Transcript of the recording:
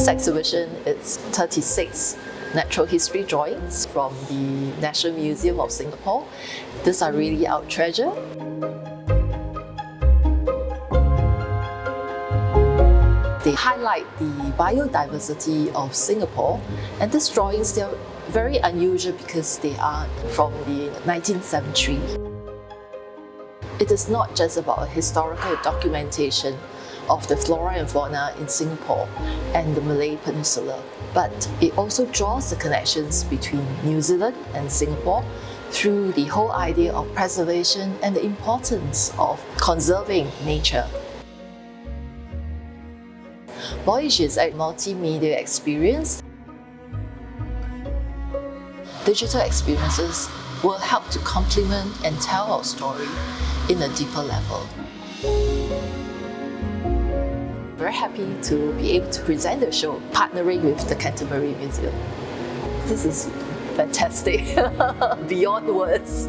this exhibition is 36 natural history drawings from the National Museum of Singapore. These are really our treasure. They highlight the biodiversity of Singapore, and these drawings, they're very unusual because they are from the 19th century. It is not just about a historical documentation of the flora and fauna in Singapore and the Malay Peninsula, but it also draws the connections between New Zealand and Singapore through the whole idea of preservation and the importance of conserving nature. Voyage is a multimedia experience. Digital experiences will help to complement and tell our story in a deeper level. Very happy to be able to present the show, partnering with the Canterbury Museum. This is fantastic, beyond words.